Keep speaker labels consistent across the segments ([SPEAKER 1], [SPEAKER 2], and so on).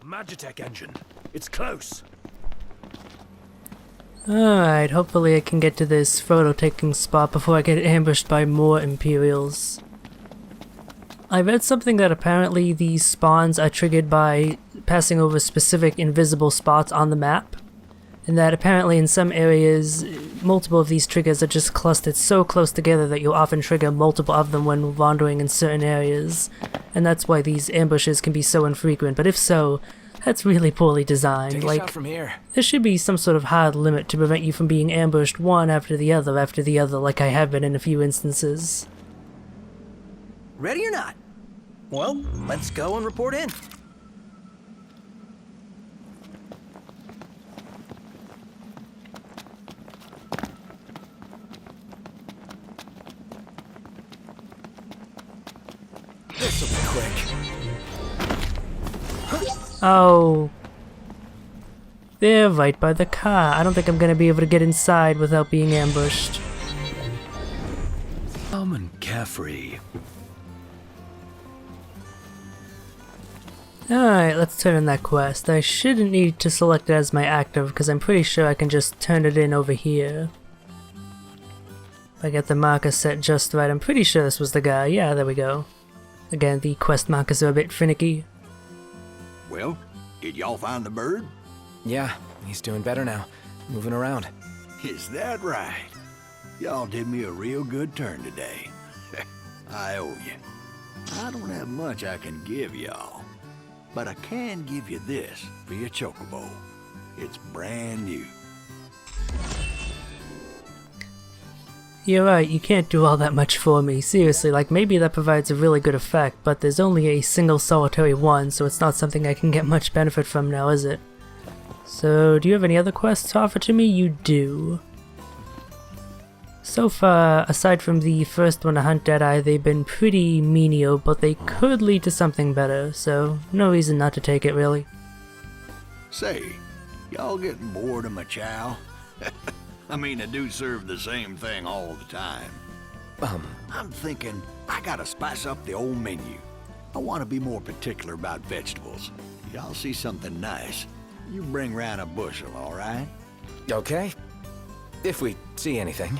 [SPEAKER 1] Magitech engine. It's close.
[SPEAKER 2] Alright, hopefully I can get to this photo-taking spot before I get ambushed by more Imperials. I read something that apparently these spawns are triggered by passing over specific invisible spots on the map, and that apparently in some areas, multiple of these triggers are just clustered so close together that you'll often trigger multiple of them when wandering in certain areas, and that's why these ambushes can be so infrequent. But if so, that's really poorly designed.
[SPEAKER 1] Take a
[SPEAKER 2] like,
[SPEAKER 1] shot from here.
[SPEAKER 2] there should be some sort of hard limit to prevent you from being ambushed one after the other, like I have been in a few instances.
[SPEAKER 3] Ready or not? Well, let's go and report in.
[SPEAKER 1] This'll be quick.
[SPEAKER 2] Oh. They're right by the car. I don't think I'm gonna be able to get inside without being ambushed.
[SPEAKER 1] Calm and carefree.
[SPEAKER 2] Alright, let's turn in that quest. I shouldn't need to select it as my active because I'm pretty sure I can just turn it in over here. If I get the marker set just right, I'm pretty sure this was the guy. Yeah, there we go. Again, the quest markers are a bit finicky.
[SPEAKER 4] Well, did y'all find the bird?
[SPEAKER 1] Yeah, he's doing better now. Moving around.
[SPEAKER 4] Is that right? Y'all did me a real good turn today. I owe you. I don't have much I can give y'all, but I can give you this for your Chocobo. It's brand new.
[SPEAKER 2] You're right, you can't do all that much for me. Seriously, like maybe that provides a really good effect, but there's only a single solitary one, so it's not something I can get much benefit from now, is it? So, do you have any other quests to offer to me? You do. So far, aside from the first one to hunt Deadeye, they've been pretty menial, but they could lead to something better, so no reason not to take it, really.
[SPEAKER 4] Say, y'all getting bored of my chow? I mean, I do serve the same thing all the time. I'm thinking I gotta spice up the old menu. I want to be more particular about vegetables. Y'all see something nice, you bring round a bushel, all right?
[SPEAKER 1] Okay. If we see anything.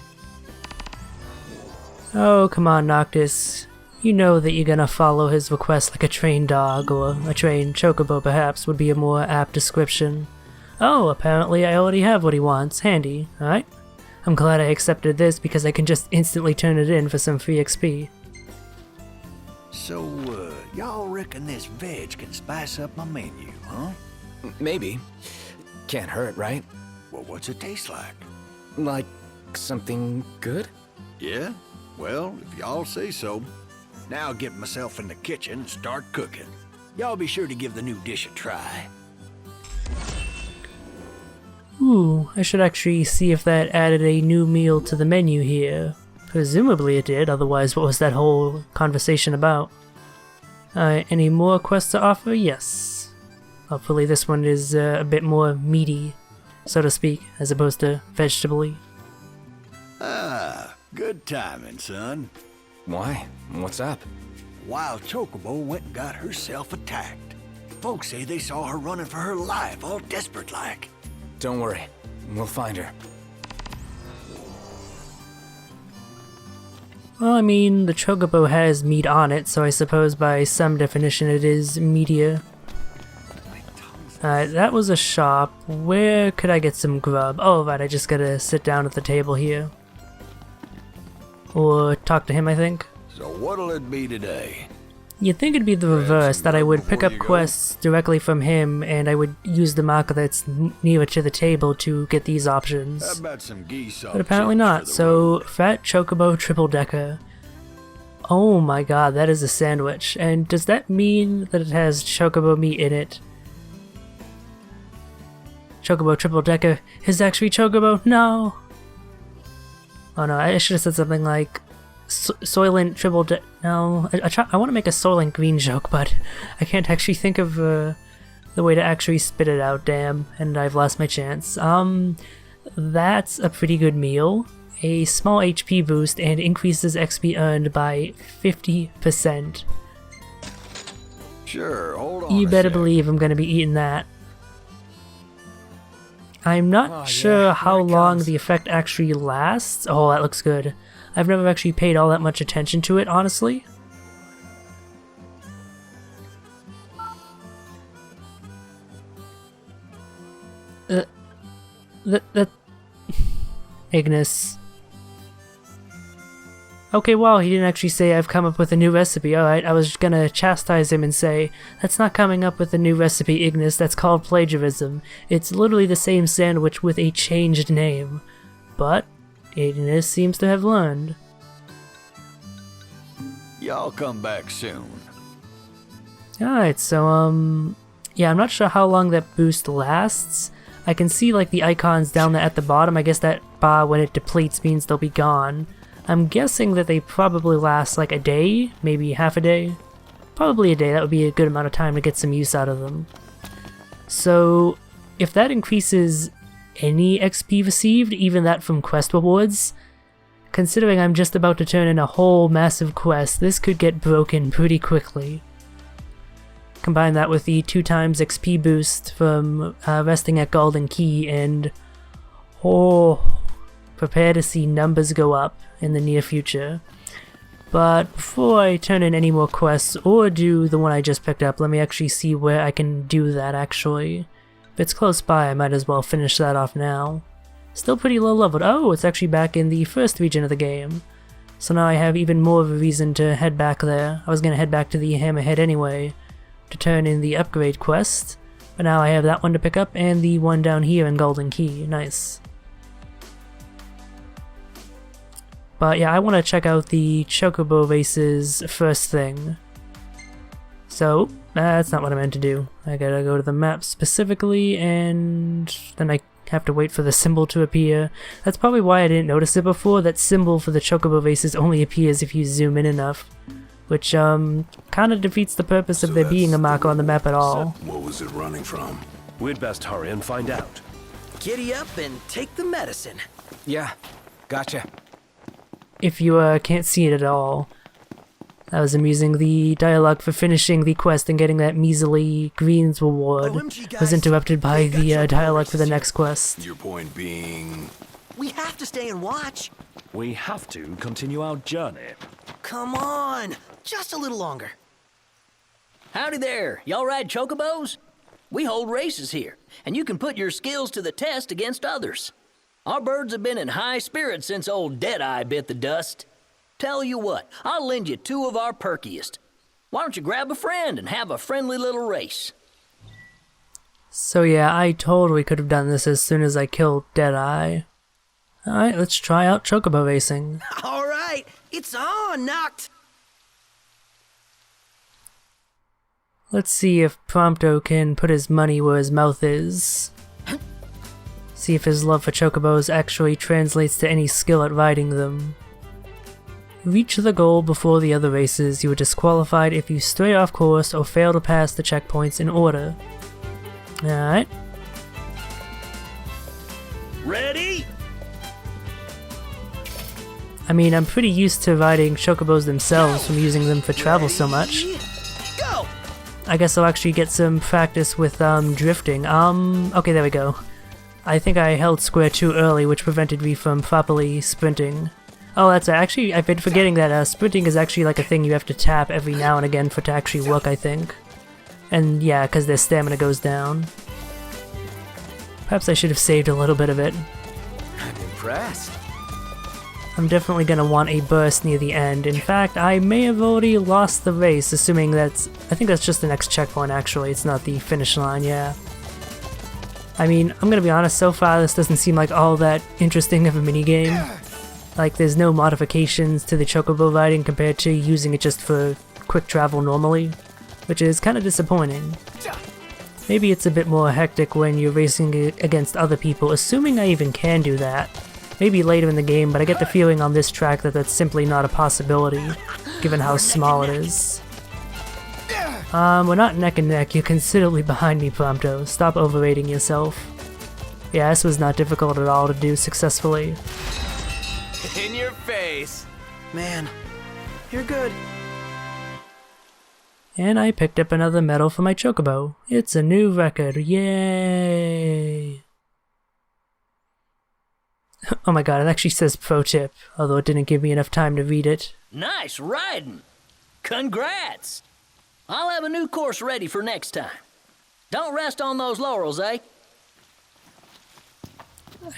[SPEAKER 2] Oh, come on, Noctis. You know that you're gonna follow his request like a trained dog, or a trained chocobo perhaps would be a more apt description. Oh, apparently I already have what he wants. Handy, alright? I'm glad I accepted this because I can just instantly turn it in for some free XP.
[SPEAKER 4] So, y'all reckon this veg can spice up my menu, huh?
[SPEAKER 1] Maybe. Can't hurt, right?
[SPEAKER 4] Well, what's it taste like?
[SPEAKER 1] Like something good?
[SPEAKER 4] Yeah? Well, if y'all say so. Now I'll get myself in the kitchen and start cooking. Y'all be sure to give the new dish a try.
[SPEAKER 2] Ooh, I should actually see if that added a new meal to the menu here. Presumably it did, otherwise what was that whole conversation about? Any more quests to offer? Yes. Hopefully this one is a bit more meaty, so to speak, as opposed to vegetable-y.
[SPEAKER 4] Ah, good timing, son.
[SPEAKER 1] Why? What's up?
[SPEAKER 4] Wild Chocobo went and got herself attacked. Folks say they saw her running for her life, all desperate-like.
[SPEAKER 1] Don't worry. We'll find her.
[SPEAKER 2] Well, I mean, the Chocobo has meat on it, so I suppose by some definition it is meatier. That was a shop. Where could I get some grub? Oh, right, I just gotta sit down at the table here. Or talk to him, I think.
[SPEAKER 4] So what'll it be today?
[SPEAKER 2] You'd think it'd be the reverse, that I would pick up quests directly from him and I would use the marker that's nearer to the table to get these options.
[SPEAKER 4] How about some geese
[SPEAKER 2] But apparently not, so Fat Chocobo Triple Decker. Oh my god, that is a sandwich. And does that mean that it has Chocobo meat in it? Chocobo Triple Decker is actually Chocobo? No! Oh no, I should have said something like Soylent Triple no, I want to make a Soylent Green joke, but I can't actually think of the way to actually spit it out, damn, and I've lost my chance. That's a pretty good meal. A small HP boost and increases XP earned by 50%.
[SPEAKER 4] Sure, hold on.
[SPEAKER 2] You
[SPEAKER 4] a
[SPEAKER 2] better
[SPEAKER 4] sec.
[SPEAKER 2] believe I'm gonna be eating that. I'm not
[SPEAKER 1] Oh,
[SPEAKER 2] sure
[SPEAKER 1] yeah,
[SPEAKER 2] how
[SPEAKER 1] here it
[SPEAKER 2] long
[SPEAKER 1] comes.
[SPEAKER 2] the effect actually lasts. Oh, that looks good. I've never actually paid all that much attention to it, honestly. That Ignis. Okay, well, he didn't actually say I've come up with a new recipe. Alright, I was gonna chastise him and say, that's not coming up with a new recipe, Ignis, that's called plagiarism. It's literally the same sandwich with a changed name. But, Ignis seems to have learned.
[SPEAKER 4] Y'all come back soon.
[SPEAKER 2] Alright, so, yeah, I'm not sure how long that boost lasts. I can see, like, the icons down there at the bottom. I guess that bar, when it depletes, means they'll be gone. I'm guessing that they probably last, like, a day? Maybe half a day? Probably a day. That would be a good amount of time to get some use out of them. So, if that increases any XP received, even that from quest rewards, considering I'm just about to turn in a whole massive quest, this could get broken pretty quickly. Combine that with the 2 times XP boost from resting at Golden Key, and oh, prepare to see numbers go up in the near future. But before I turn in any more quests or do the one I just picked up, let me actually see where I can do that actually. If it's close by, I might as well finish that off now. Still pretty low leveled. Oh, it's actually back in the first region of the game. So now I have even more of a reason to head back there. I was going to head back to the Hammerhead anyway, to turn in the upgrade quest, but now I have that one to pick up and the one down here in Golden Key. Nice. But yeah, I want to check out the Chocobo races first thing. So, that's not what I meant to do. I gotta go to the map specifically, and then I have to wait for the symbol to appear. That's probably why I didn't notice it before. That symbol for the Chocobo races only appears if you zoom in enough, which kind of defeats the purpose of there being a marker on the map at all.
[SPEAKER 5] What was it running from?
[SPEAKER 6] We'd best hurry and find out.
[SPEAKER 3] Giddy up and take the medicine.
[SPEAKER 1] Yeah, gotcha.
[SPEAKER 2] If you can't see it at all, I was amusing. The dialogue for finishing the quest and getting that measly greens reward
[SPEAKER 3] OMG, guys.
[SPEAKER 2] was interrupted by
[SPEAKER 3] We got
[SPEAKER 2] the
[SPEAKER 3] Chocobo
[SPEAKER 2] dialogue for the
[SPEAKER 3] races
[SPEAKER 2] next quest.
[SPEAKER 5] Your point being...
[SPEAKER 3] We have to stay and watch.
[SPEAKER 6] We have to continue our journey.
[SPEAKER 3] Come on, just a little longer.
[SPEAKER 7] Howdy there. Y'all ride chocobos? We hold races here, and you can put your skills to the test against others. Our birds have been in high spirits since old Deadeye bit the dust. Tell you what, I'll lend you 2 of our perkiest. Why don't you grab a friend and have a friendly little race?
[SPEAKER 2] So yeah, I totally could have done this as soon as I killed Deadeye. Alright, let's try out Chocobo racing.
[SPEAKER 3] All right, it's on, Noct.
[SPEAKER 2] Let's see if Prompto can put his money where his mouth is. See if his love for Chocobos actually translates to any skill at riding them. Reach the goal before the other races. You are disqualified if you stray off course or fail to pass the checkpoints in order. Alright.
[SPEAKER 7] Ready?
[SPEAKER 2] I mean, I'm pretty used to riding Chocobos themselves from using them for travel so much.
[SPEAKER 3] Go.
[SPEAKER 2] I guess I'll actually get some practice with drifting. Okay, there we go. I think I held square too early, which prevented me from properly sprinting. Oh, that's actually, I've been forgetting that sprinting is actually like a thing you have to tap every now and again for it to actually work, I think. And yeah, because their stamina goes down. Perhaps I should have saved a little bit of it.
[SPEAKER 1] I'm impressed.
[SPEAKER 2] I'm definitely going to want a burst near the end. In fact, I may have already lost the race, assuming that's... I think that's just the next checkpoint, actually. It's not the finish line, yeah. I mean, I'm going to be honest, so far this doesn't seem like all that interesting of a minigame. Like, there's no modifications to the Chocobo riding compared to using it just for quick travel normally, which is kind of disappointing. Maybe it's a bit more hectic when you're racing against other people, assuming I even can do that. Maybe later in the game, but I get the feeling on this track that that's simply not a possibility, given how small it is. We're not neck and neck. You're considerably behind me, Prompto. Stop overrating yourself. Yeah, this was not difficult at all to do successfully.
[SPEAKER 1] In your face.
[SPEAKER 3] Man, you're good.
[SPEAKER 2] And I picked up another medal for my Chocobo. It's a new record, yay! Oh my god, it actually says pro tip, although it didn't give me enough time to read it.
[SPEAKER 7] Nice riding. Congrats. I'll have a new course ready for next time. Don't rest on those laurels, eh?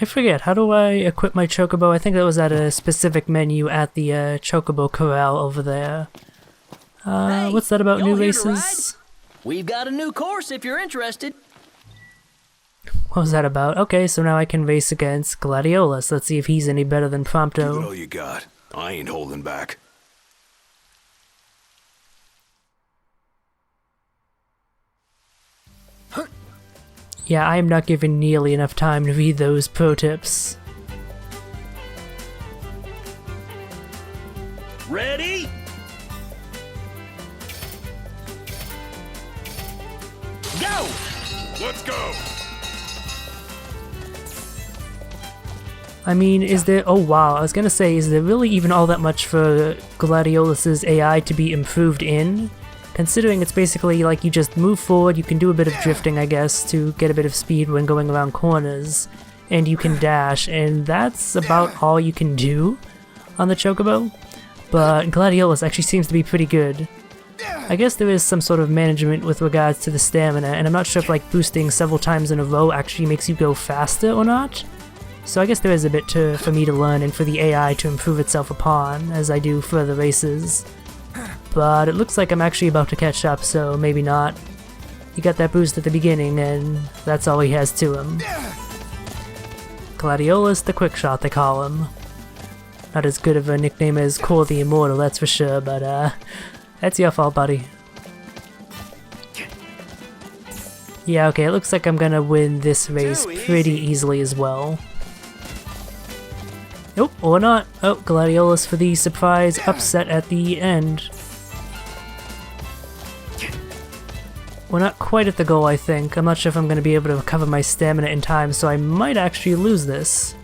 [SPEAKER 2] I forget, how do I equip my Chocobo? I think that was at a specific menu at the Chocobo Corral over there.
[SPEAKER 7] Hey,
[SPEAKER 2] what's that about new
[SPEAKER 7] y'all here to
[SPEAKER 2] races?
[SPEAKER 7] ride? We've got a new course if you're interested.
[SPEAKER 2] What was that about? Okay, so now I can race against Gladiolus. Let's see if he's any better than
[SPEAKER 5] Give it
[SPEAKER 2] Prompto.
[SPEAKER 5] all you got. I ain't holding back.
[SPEAKER 2] Yeah, I am not given nearly enough time to read those pro tips.
[SPEAKER 7] Ready? Go!
[SPEAKER 5] Let's go!
[SPEAKER 2] I mean, is there... Oh wow, I was gonna say, is there really even all that much for Gladiolus's AI to be improved in? Considering it's basically like you just move forward, you can do a bit of drifting, I guess, to get a bit of speed when going around corners, and you can dash, and that's about all you can do on the Chocobo. But Gladiolus actually seems to be pretty good. I guess there is some sort of management with regards to the stamina, and I'm not sure if like boosting several times in a row actually makes you go faster or not. So I guess there is a bit for me to learn and for the AI to improve itself upon as I do further races. But it looks like I'm actually about to catch up, so maybe not. He got that boost at the beginning, and that's all he has to him. Gladiolus the Quickshot, they call him. Not as good of a nickname as Core the Immortal, that's for sure, but that's your fault, buddy. Yeah, okay, it looks like I'm gonna win this race pretty easily as well. Nope, or not. Oh, Gladiolus for the surprise upset at the end. We're not quite at the goal, I think. I'm not sure if I'm going to be able to recover my stamina in time, so I might actually lose this.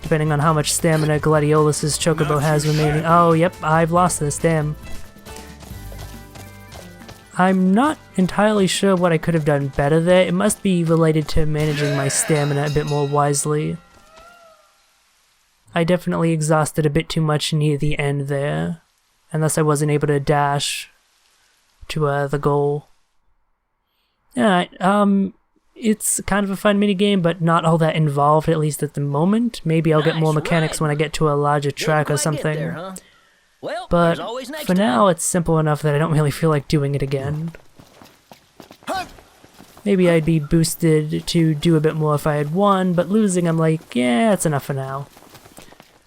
[SPEAKER 2] Depending on how much stamina Gladiolus's Chocobo has remaining. Oh, yep, I've lost this, damn. I'm not entirely sure what I could have done better there. It must be related to managing my stamina a bit more wisely. I definitely exhausted a bit too much near the end there. Unless I wasn't able to dash to the goal. Alright, it's kind of a fun minigame, but not all that involved, at least at the moment. Maybe I'll get more mechanics when I get to a larger track or something.
[SPEAKER 7] There, huh? Well,
[SPEAKER 2] But
[SPEAKER 7] there's always next
[SPEAKER 2] for
[SPEAKER 7] time.
[SPEAKER 2] now, it's simple enough that I don't really feel like doing it again. Maybe I'd be boosted to do a bit more if I had won, but losing, I'm like, yeah, that's enough for now.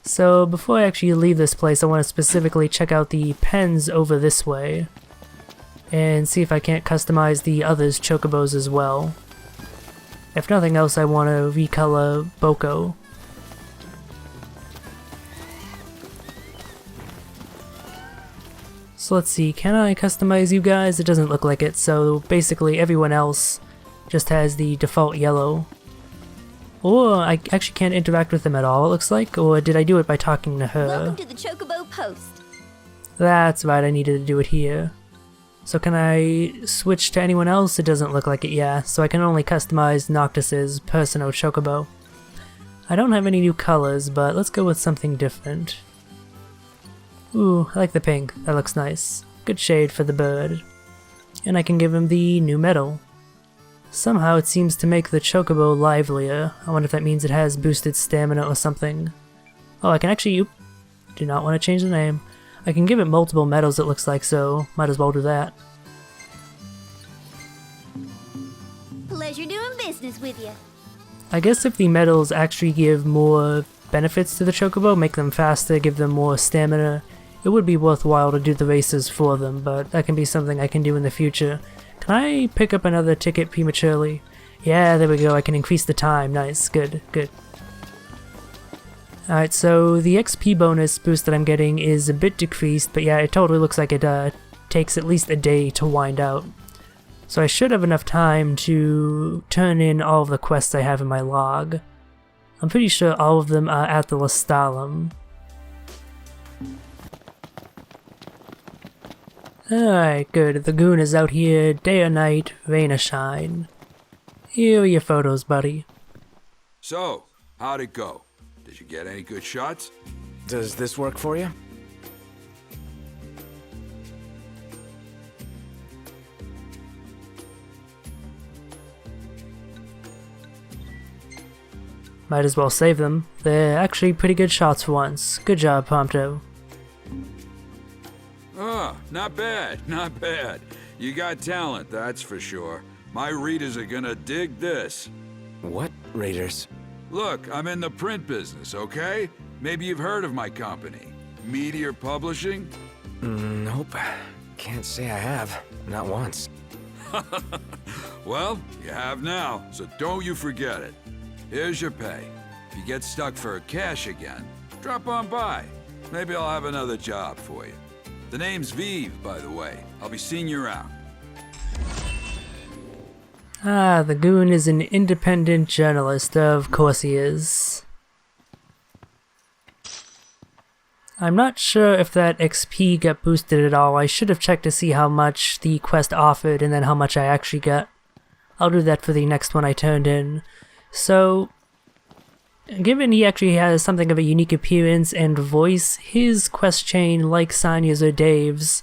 [SPEAKER 2] So before I actually leave this place, I want to specifically check out the pens over this way. And see if I can't customize the others' Chocobos as well. If nothing else, I want to recolor Boko. So let's see, can I customize you guys? It doesn't look like it, so basically everyone else just has the default yellow. Or I actually can't interact with them at all, it looks like, or did I do it by talking to her?
[SPEAKER 8] Welcome to the Chocobo Post.
[SPEAKER 2] That's right, I needed to do it here. So can I switch to anyone else? It doesn't look like it, yeah. So I can only customize Noctis's personal Chocobo. I don't have any new colors, but let's go with something different. Ooh, I like the pink. That looks nice. Good shade for the bird. And I can give him the new medal. Somehow it seems to make the Chocobo livelier. I wonder if that means it has boosted stamina or something. Oh, I can actually... Oop, do not want to change the name. I can give it multiple medals, it looks like, so might as well do that.
[SPEAKER 8] Pleasure doing business with you.
[SPEAKER 2] I guess if the medals actually give more benefits to the Chocobo, make them faster, give them more stamina, it would be worthwhile to do the races for them, but that can be something I can do in the future. Can I pick up another ticket prematurely? Yeah, there we go, I can increase the time. Nice, good, good. Alright, so the XP bonus boost that I'm getting is a bit decreased, but yeah, it totally looks like it takes at least a day to wind out. So I should have enough time to turn in all of the quests I have in my log. I'm pretty sure all of them are at the Lestalem. Alright, good. The goon is out here day or night, rain or shine. Here are your photos, buddy.
[SPEAKER 9] So, how'd it go? Did you get any good shots?
[SPEAKER 1] Does this work for you?
[SPEAKER 2] Might as well save them. They're actually pretty good shots for once. Good job, Prompto.
[SPEAKER 9] Ah, not bad, not bad. You got talent, that's for sure. My readers are gonna dig this.
[SPEAKER 1] What readers?
[SPEAKER 9] Look, I'm in the print business, okay? Maybe you've heard of my company. Meteor Publishing?
[SPEAKER 1] Nope. Can't say I have. Not once.
[SPEAKER 9] Well, you have now, so don't you forget it. Here's your pay. If you get stuck for cash again, drop on by. Maybe I'll have another job for you. The name's Vive, by the way. I'll be seeing you around.
[SPEAKER 2] Ah, the goon is an independent journalist. Of course he is. I'm not sure if that XP got boosted at all. I should have checked to see how much the quest offered and then how much I actually got. I'll do that for the next one I turned in. So, given he actually has something of a unique appearance and voice, his quest chain, like Sonya's or Dave's,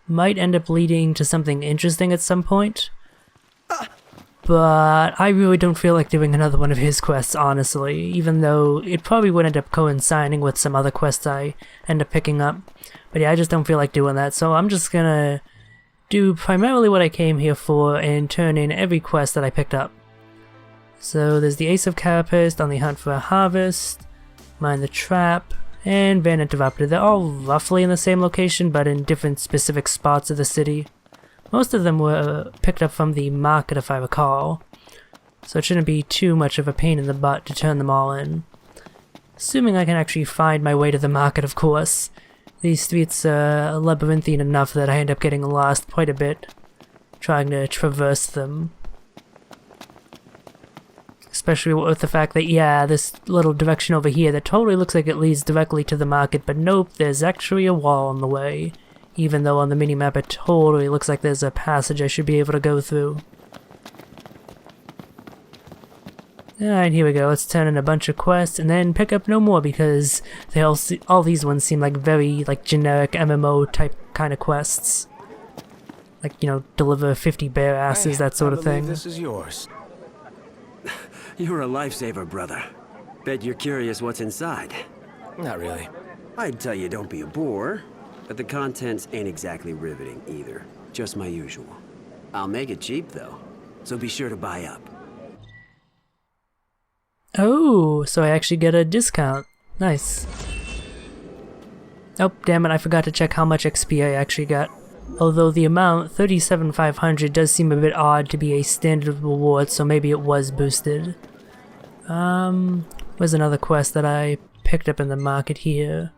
[SPEAKER 2] might end up leading to something interesting at some point. But I really don't feel like doing another one of his quests, honestly, even though it probably would end up coinciding with some other quests I end up picking up. But yeah, I just don't feel like doing that, so I'm just gonna do primarily what I came here for and turn in every quest that I picked up. So there's the Ace of Carapace on the hunt for a harvest, Mind the Trap, and Van Interrupted. They're all roughly in the same location, but in different specific spots of the city. Most of them were picked up from the market, if I recall, so it shouldn't be too much of a pain in the butt to turn them all in. Assuming I can actually find my way to the market, of course. These streets are labyrinthine enough that I end up getting lost quite a bit, trying to traverse them. Especially with the fact that, yeah, this little direction over here that totally looks like it leads directly to the market, but nope, there's actually a wall in the way. Even though on the minimap it totally looks like there's a passage I should be able to go through. Alright, here we go. Let's turn in a bunch of quests and then pick up no more because they all these ones seem like very generic MMO type kind of quests. Like, you know, deliver 50 bear asses, that sort of thing.
[SPEAKER 1] This is yours.
[SPEAKER 10] You're a lifesaver, brother. Bet you're curious what's inside.
[SPEAKER 1] Not really.
[SPEAKER 10] I'd tell you don't be a bore, but the contents ain't exactly riveting either. Just my usual. I'll make it cheap though, so be sure to buy up.
[SPEAKER 2] Oh, so I actually get a discount. Nice. Oh, damn it, I forgot to check how much XP I actually got. Although the amount, 37,500, does seem a bit odd to be a standard reward, so maybe it was boosted. Where's another quest that I picked up in the market here?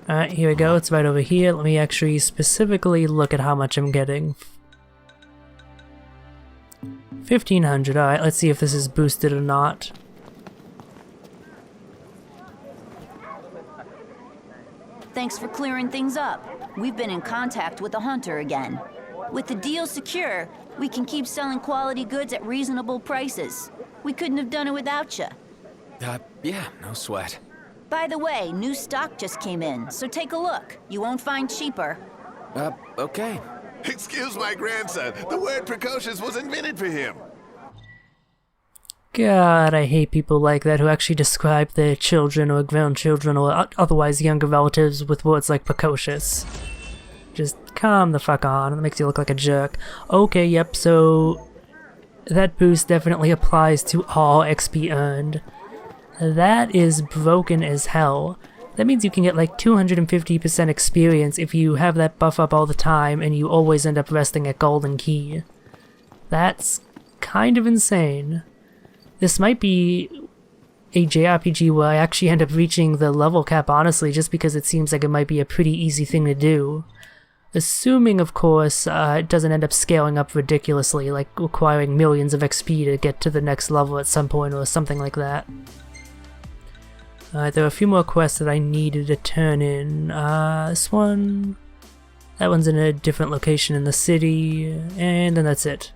[SPEAKER 2] Alright, here we go, it's right over here. Let me actually specifically look at how much I'm getting. 1,500, alright, let's see if this is boosted or not.
[SPEAKER 11] Thanks for clearing things up. We've been in contact with the hunter again. With the deal secure, we can keep selling quality goods at reasonable prices. We couldn't have done it without you.
[SPEAKER 1] Yeah, no sweat.
[SPEAKER 11] By the way, new stock just came in, so take a look. You won't find cheaper.
[SPEAKER 1] Okay.
[SPEAKER 5] Excuse my grandson. The word precocious was invented for him.
[SPEAKER 2] God, I hate people like that who actually describe their children or grandchildren or otherwise younger relatives with words like precocious. Just calm the fuck on, it makes you look like a jerk. Okay, yep, so that boost definitely applies to all XP earned. That is broken as hell. That means you can get like 250% experience if you have that buff up all the time and you always end up resting at Golden Key. That's kind of insane. This might be a JRPG where I actually end up reaching the level cap, honestly, just because it seems like it might be a pretty easy thing to do. Assuming, of course, it doesn't end up scaling up ridiculously, like requiring millions of XP to get to the next level at some point or something like that. There are a few more quests that I needed to turn in. This one... That one's in a different location in the city, and then that's it.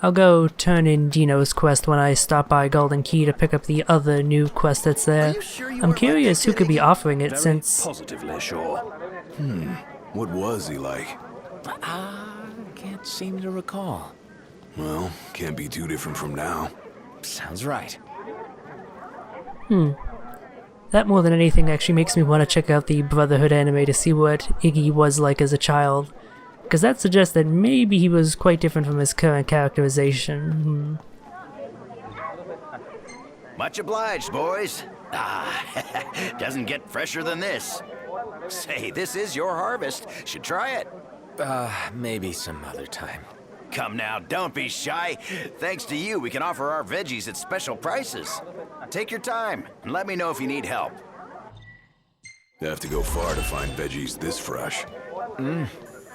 [SPEAKER 2] I'll go turn in Dino's quest when I stop by Golden Key to pick up the other new quest that's there. I'm curious who could be offering it since...
[SPEAKER 6] Positively sure.
[SPEAKER 5] What was he like?
[SPEAKER 1] Can't seem to recall.
[SPEAKER 5] Well, can't be too different from now.
[SPEAKER 1] Sounds right.
[SPEAKER 2] That more than anything actually makes me want to check out the Brotherhood anime to see what Iggy was like as a child. Because that suggests that maybe he was quite different from his current characterization.
[SPEAKER 12] Much obliged, boys. Doesn't get fresher than this. Say, this is your harvest. Should try it.
[SPEAKER 1] Maybe some other time.
[SPEAKER 12] Come now, don't be shy. Thanks to you, we can offer our veggies at special prices. Take your time, and let me know if you need help.
[SPEAKER 5] You have to go far to find veggies this fresh.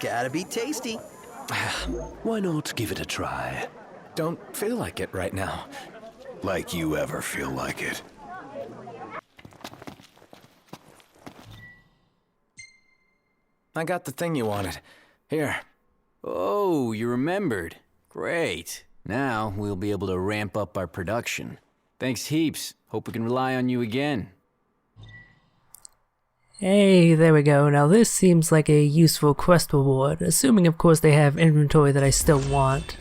[SPEAKER 3] Gotta be tasty.
[SPEAKER 6] Why not give it a try?
[SPEAKER 1] Don't feel like it right now.
[SPEAKER 5] Like you ever feel like it.
[SPEAKER 1] I got the thing you wanted. Here.
[SPEAKER 13] Oh, you remembered. Great. Now we'll be able to ramp up our production. Thanks heaps. Hope we can rely on you again.
[SPEAKER 2] Hey, there we go. Now this seems like a useful quest reward, assuming of course they have inventory that I still want.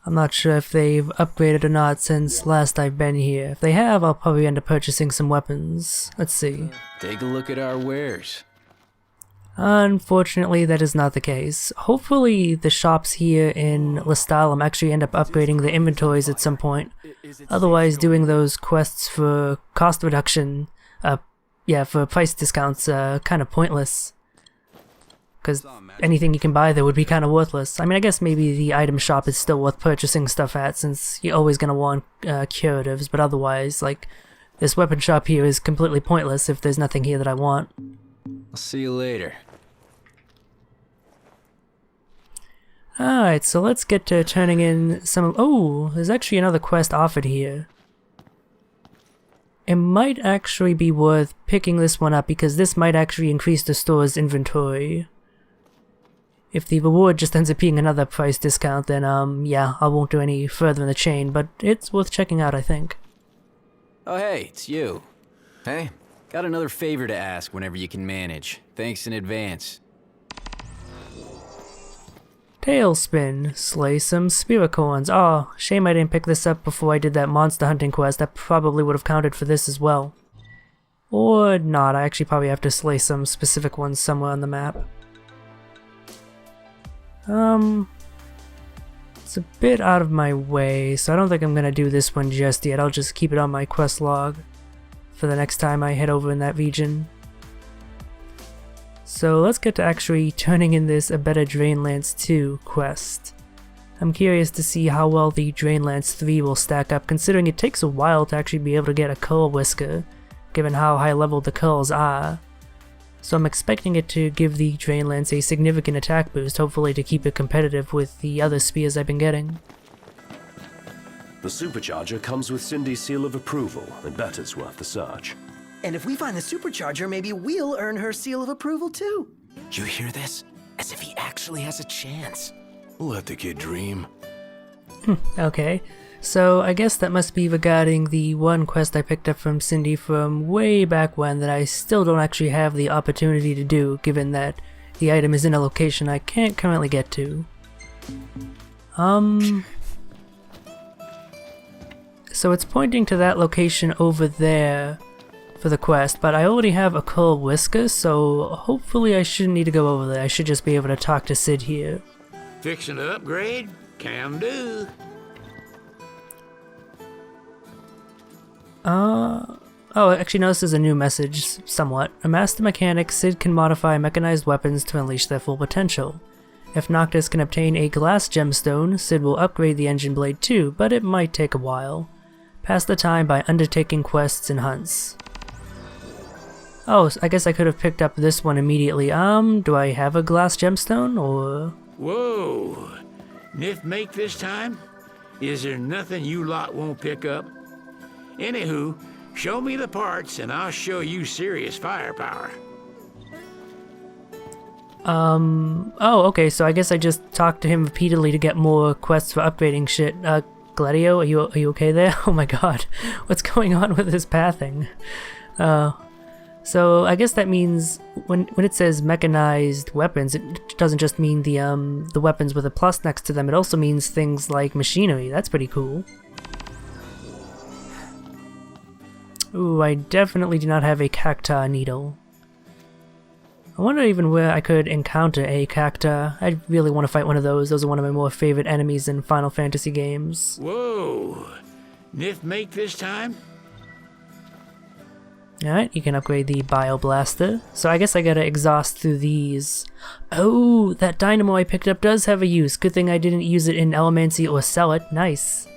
[SPEAKER 2] I'm not sure if they've upgraded or not since last I've been here. If they have, I'll probably end up purchasing some weapons. Let's see.
[SPEAKER 13] Take a look at our wares.
[SPEAKER 2] Unfortunately, that is not the case. Hopefully the shops here in Lestalem actually end up upgrading the inventories at some point. Otherwise, doing those quests for cost reduction, for price discounts, kind of pointless. Because anything you can buy there would be kind of worthless. I mean, I guess maybe the item shop is still worth purchasing stuff at, since you're always going to want curatives, but otherwise, like, this weapon shop here is completely pointless if there's nothing here that I want.
[SPEAKER 13] I'll see you later.
[SPEAKER 2] Alright, so let's get to turning in some... Oh, there's actually another quest offered here. It might actually be worth picking this one up because this might actually increase the store's inventory. If the reward just ends up being another price discount, then yeah, I won't do any further in the chain, but it's worth checking out, I think.
[SPEAKER 13] Oh hey, it's you.
[SPEAKER 1] Hey.
[SPEAKER 13] Got another favor to ask whenever you can manage. Thanks in advance.
[SPEAKER 2] Tailspin. Slay some spiracorns. Oh, shame I didn't pick this up before I did that monster hunting quest. That probably would have counted for this as well. Or not, I actually probably have to slay some specific ones somewhere on the map. It's a bit out of my way, so I don't think I'm gonna do this one just yet. I'll just keep it on my quest log for the next time I head over in that region. So let's get to actually turning in this A Better Drainlands 2 quest. I'm curious to see how well the Drainlands 3 will stack up, considering it takes a while to actually be able to get a curl whisker, given how high level the curls are. So I'm expecting it to give the Drainlands a significant attack boost, hopefully to keep it competitive with the other spears I've been getting.
[SPEAKER 6] The supercharger comes with Cindy's seal of approval, and bet it's worth the search.
[SPEAKER 3] And if we find the supercharger, maybe we'll earn her seal of approval too.
[SPEAKER 1] You hear this? As if he actually has a chance.
[SPEAKER 5] Let the kid dream.
[SPEAKER 2] Okay, so I guess that must be regarding the one quest I picked up from Cindy from way back when that I still don't actually have the opportunity to do, given that the item is in a location I can't currently get to. So it's pointing to that location over there for the quest, but I already have a curl whisker, so hopefully I shouldn't need to go over there. I should just be able to talk to Sid here.
[SPEAKER 4] Fixing to upgrade? Can do.
[SPEAKER 2] Oh, actually no, this is a new message, somewhat. A master mechanic, Sid can modify mechanized weapons to unleash their full potential. If Noctis can obtain a glass gemstone, Sid will upgrade the engine blade too, but it might take a while. Pass the time by undertaking quests and hunts. Oh, I guess I could have picked up this one immediately. Do I have a glass gemstone, or...?
[SPEAKER 4] Whoa!
[SPEAKER 14] Nif make this time? Is there nothing you lot won't pick up? Anywho, show me the parts and I'll show you serious firepower.
[SPEAKER 2] Oh, okay, so I guess I just talked to him repeatedly to get more quests for upgrading shit. Gladio, are you okay there? Oh my god, what's going on with this pathing? So I guess that means when it says mechanized weapons, it doesn't just mean the weapons with a plus next to them, it also means things like machinery. That's pretty cool. Ooh, I definitely do not have a cacti needle. I wonder even where I could encounter a cacti. I really want to fight one of those. Those are one of my more favorite enemies in Final Fantasy games.
[SPEAKER 14] Whoa! Nif make this time?
[SPEAKER 2] Alright, you can upgrade the Bioblaster. So I guess I gotta exhaust through these. Oh, that dynamo I picked up does have a use. Good thing I didn't use it in Elemancy or sell it. Nice.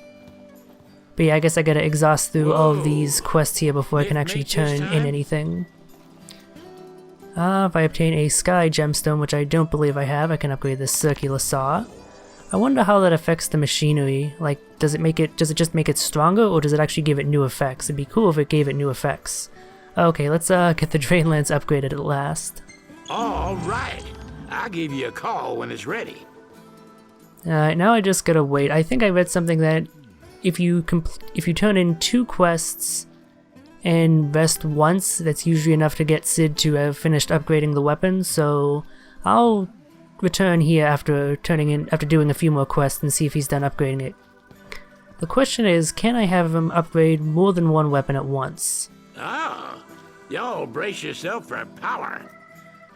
[SPEAKER 2] But yeah, I guess I gotta exhaust through all of these quests here before I can actually turn in anything. If I obtain a Sky Gemstone, which I don't believe I have, I can upgrade the Circular Saw. I wonder how that affects the machinery. Like, does it just make it stronger, or does it actually give it new effects? It'd be cool if it gave it new effects. Okay, let's get the Drain Lance upgraded at last.
[SPEAKER 14] All right. I'll give you a call when it's ready.
[SPEAKER 2] Alright, now I just gotta wait. I think I read something that if you turn in 2 quests and rest once, that's usually enough to get Sid to have finished upgrading the weapon, so I'll return here after doing a few more quests and see if he's done upgrading it. The question is, can I have him upgrade more than one weapon at once?
[SPEAKER 14] Ah, y'all brace yourself for power.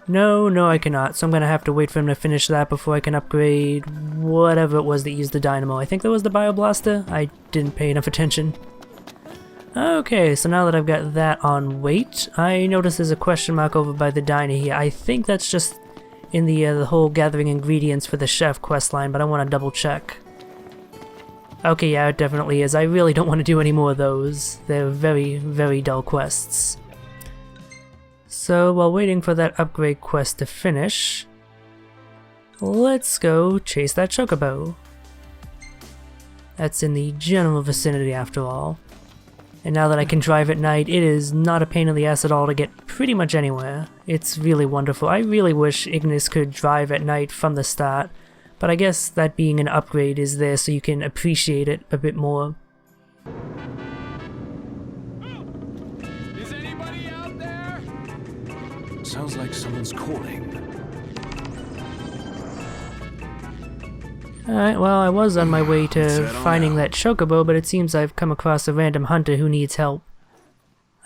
[SPEAKER 2] No, I cannot, so I'm gonna have to wait for him to finish that before I can upgrade whatever it was that used the dynamo. I think that was the Bioblaster? I didn't pay enough attention. Okay, so now that I've got that on weight, I notice there's a question mark over by the diner here. I think that's just in the whole gathering ingredients for the chef questline, but I want to double check. Okay, yeah, it definitely is. I really don't want to do any more of those. They're very, very dull quests. So, while waiting for that upgrade quest to finish, let's go chase that Chocobo. That's in the general vicinity after all. And now that I can drive at night, it is not a pain in the ass at all to get pretty much anywhere. It's really wonderful. I really wish Ignis could drive at night from the start, but I guess that being an upgrade is there so you can appreciate it a bit more.
[SPEAKER 9] Is anybody out there?
[SPEAKER 6] Sounds like someone's calling.
[SPEAKER 2] Alright, well, I was on my way to finding that Chocobo, but it seems I've come across a random hunter who needs help.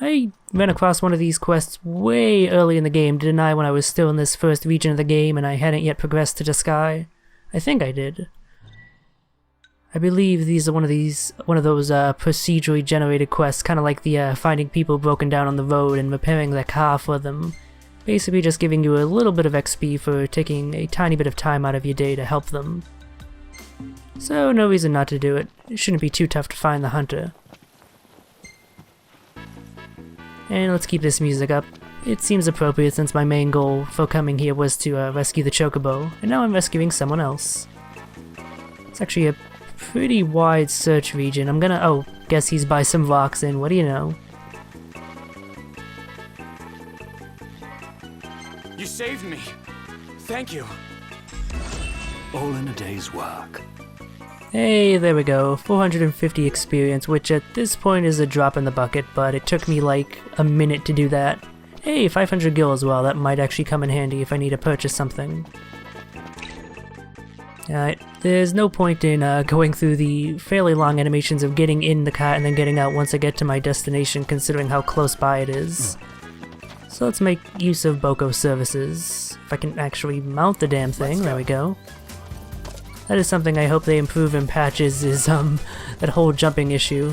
[SPEAKER 2] I ran across one of these quests way early in the game, didn't I, when I was still in this first region of the game and I hadn't yet progressed to the sky? I think I did. I believe these are one of those procedurally generated quests, kind of like the finding people broken down on the road and repairing their car for them. Basically just giving you a little bit of XP for taking a tiny bit of time out of your day to help them. So no reason not to do it. It shouldn't be too tough to find the hunter. And let's keep this music up. It seems appropriate since my main goal for coming here was to rescue the Chocobo, and now I'm rescuing someone else. It's actually a pretty wide search region. I'm gonna... oh, guess he's by some rocks, and what do you know?
[SPEAKER 15] You saved me. Thank you.
[SPEAKER 6] All in a day's work.
[SPEAKER 2] Hey, there we go. 450 experience, which at this point is a drop in the bucket, but it took me like a minute to do that. Hey, 500 gil as well. That might actually come in handy if I need to purchase something. Alright, there's no point in going through the fairly long animations of getting in the car and then getting out once I get to my destination, considering how close by it is. So let's make use of Boko services. If I can actually mount the damn thing, there we go. That is something I hope they improve in patches, is that whole jumping issue.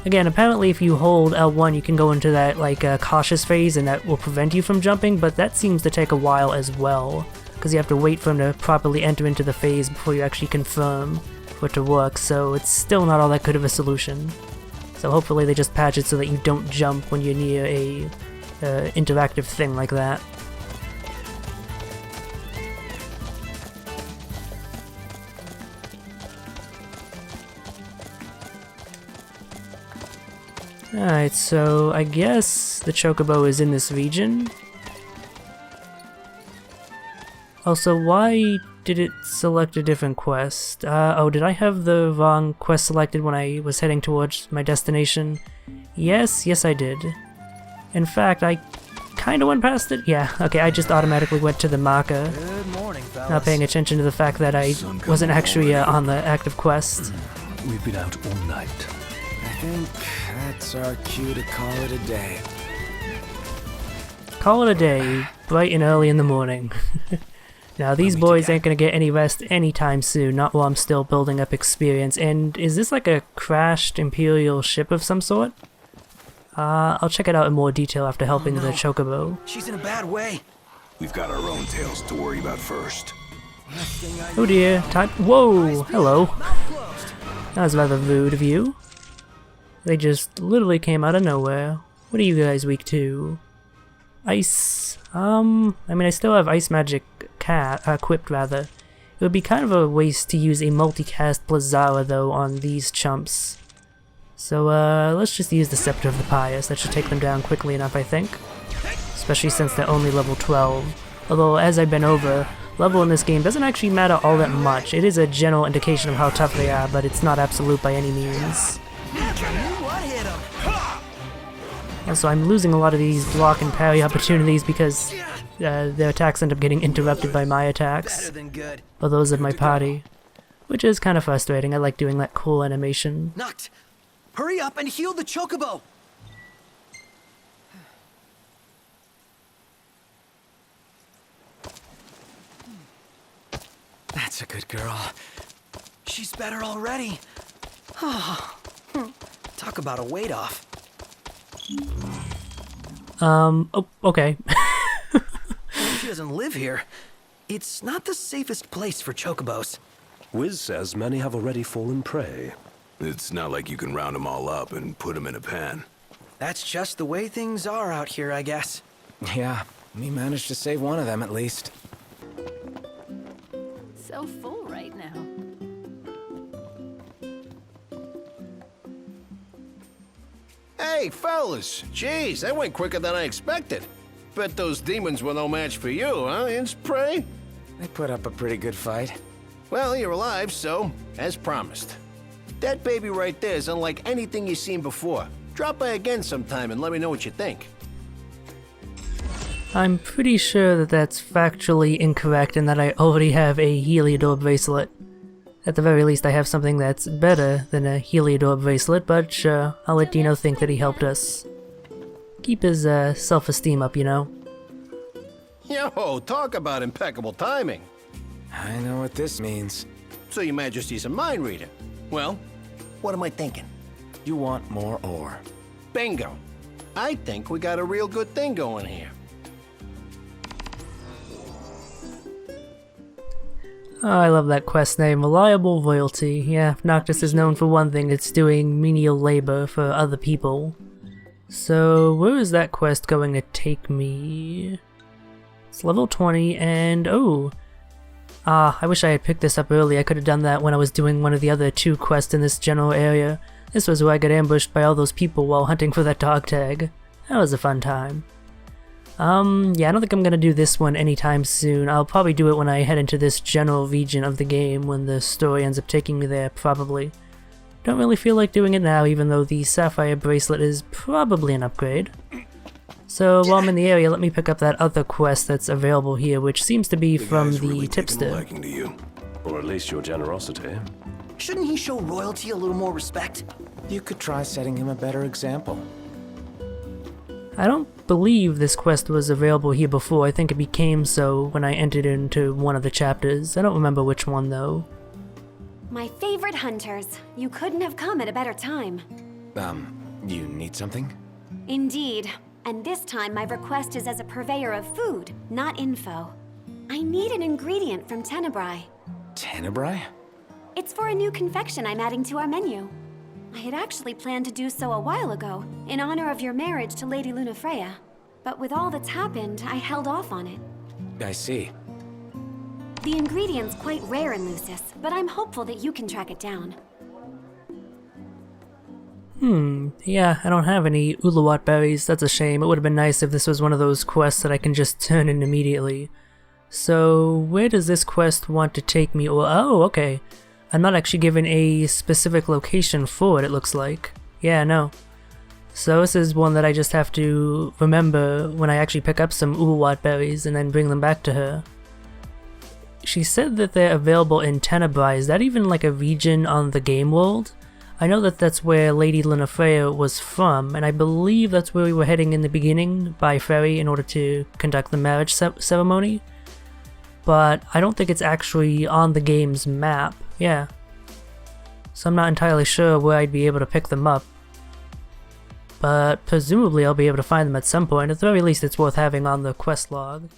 [SPEAKER 2] Again, apparently if you hold L1 you can go into that like cautious phase and that will prevent you from jumping, but that seems to take a while as well, because you have to wait for him to properly enter into the phase before you actually confirm for it to work, so it's still not all that good of a solution. So hopefully they just patch it so that you don't jump when you're near a interactive thing like that. Alright, so I guess the Chocobo is in this region. Also, why did it select a different quest? Oh, did I have the wrong quest selected when I was heading towards my destination? Yes, I did. In fact, I kinda went past it? Yeah, okay, I just automatically went to the marker.
[SPEAKER 3] Good morning, fellas.
[SPEAKER 2] Not paying attention to the fact that I wasn't actually on the active quest.
[SPEAKER 1] We've been out all night. I think that's our cue to call it a day.
[SPEAKER 2] Call it a day, bright and early in the morning. Now, these boys ain't gonna get any rest anytime soon, not while I'm still building up experience. And is this like a crashed Imperial ship of some sort? I'll check it out in more detail after helping the Chocobo.
[SPEAKER 3] She's in a bad way.
[SPEAKER 4] We've got our own tails to worry about first.
[SPEAKER 2] Oh dear, time— whoa, hello. That was rather rude of you. They just literally came out of nowhere. What are you guys weak to? Ice. I mean, I still have ice magic equipped rather. It would be kind of a waste to use a multicast Blazara though on these chumps. So let's just use the Scepter of the Pious. That should take them down quickly enough, I think. Especially since they're only level 12. Although, as I've been over, level in this game doesn't actually matter all that much. It is a general indication of how tough they are, but it's not absolute by any means. Also, I'm losing a lot of these block and parry opportunities because their attacks end up getting interrupted by my attacks. Or those of my party. Which is kind of frustrating. I like doing that cool animation.
[SPEAKER 3] Noct, hurry up and heal the Chocobo!
[SPEAKER 1] That's a good girl.
[SPEAKER 3] She's better already. Oh, talk about a weight off.
[SPEAKER 2] Oh, okay.
[SPEAKER 3] She doesn't live here. It's not the safest place for Chocobos.
[SPEAKER 6] Wiz says many have already fallen prey.
[SPEAKER 5] It's not like you can round them all up and put them in a pan.
[SPEAKER 3] That's just the way things are out here, I guess.
[SPEAKER 1] Yeah, we managed to save one of them at least.
[SPEAKER 11] So full right now.
[SPEAKER 16] Hey, fellas! Jeez, that went quicker than I expected. Bet those demons were no match for you, huh, Inch Prey?
[SPEAKER 1] They put up a pretty good fight.
[SPEAKER 16] Well, you're alive, so, as promised. That baby right there is unlike anything you've seen before. Drop by again sometime and let me know what you think.
[SPEAKER 2] I'm pretty sure that that's factually incorrect and that I already have a Heliodor bracelet. At the very least, I have something that's better than a Heliodor bracelet, but sure, I'll let Dino think that he helped us. Keep his self-esteem up, you know?
[SPEAKER 16] Yo, talk about impeccable timing.
[SPEAKER 1] I know what this means.
[SPEAKER 16] So your Majesty's a mind reader. Well, what am I thinking?
[SPEAKER 1] You want more ore.
[SPEAKER 16] Bingo. I think we got a real good thing going here.
[SPEAKER 2] Oh, I love that quest name, Reliable Royalty. Yeah, Noctis is known for one thing, it's doing menial labor for other people. So, where is that quest going to take me? It's level 20, and oh! I wish I had picked this up early. I could have done that when I was doing one of the other 2 quests in this general area. This was where I got ambushed by all those people while hunting for that dog tag. That was a fun time. Yeah, I don't think I'm gonna do this one anytime soon. I'll probably do it when I head into this general region of the game, when the story ends up taking me there, probably. Don't really feel like doing it now, even though the Sapphire Bracelet is probably an upgrade. So, while I'm in the area, let me pick up that other quest that's available here, which seems to be from the tipster.
[SPEAKER 6] To you. Or at least your generosity.
[SPEAKER 3] Shouldn't he show royalty a little more respect?
[SPEAKER 1] You could try setting him a better example.
[SPEAKER 2] I don't believe this quest was available here before. I think it became so when I entered into one of the chapters. I don't remember which one though.
[SPEAKER 8] My favorite hunters. You couldn't have come at a better time.
[SPEAKER 1] You need something?
[SPEAKER 8] Indeed. And this time my request is as a purveyor of food, not info. I need an ingredient from Tenebrae.
[SPEAKER 1] Tenebrae?
[SPEAKER 8] It's for a new confection I'm adding to our menu. I had actually planned to do so a while ago, in honor of your marriage to Lady Lunafreya. But with all that's happened, I held off on it.
[SPEAKER 1] I see.
[SPEAKER 8] The ingredient's quite rare in Lucis, but I'm hopeful that you can track it down.
[SPEAKER 2] Yeah, I don't have any Uluwat berries. That's a shame. It would have been nice if this was one of those quests that I can just turn in immediately. So, where does this quest want to take me? Oh, okay. I'm not actually given a specific location for it looks like. Yeah, no. So this is one that I just have to remember when I actually pick up some Uluwat berries and then bring them back to her. She said that they're available in Tenebrae. Is that even like a region on the game world? I know that that's where Lady Lunafreya was from, and I believe that's where we were heading in the beginning by ferry in order to conduct the marriage ceremony. But I don't think it's actually on the game's map. Yeah. So I'm not entirely sure where I'd be able to pick them up. But presumably I'll be able to find them at some point. At the very least, it's worth having on the quest log.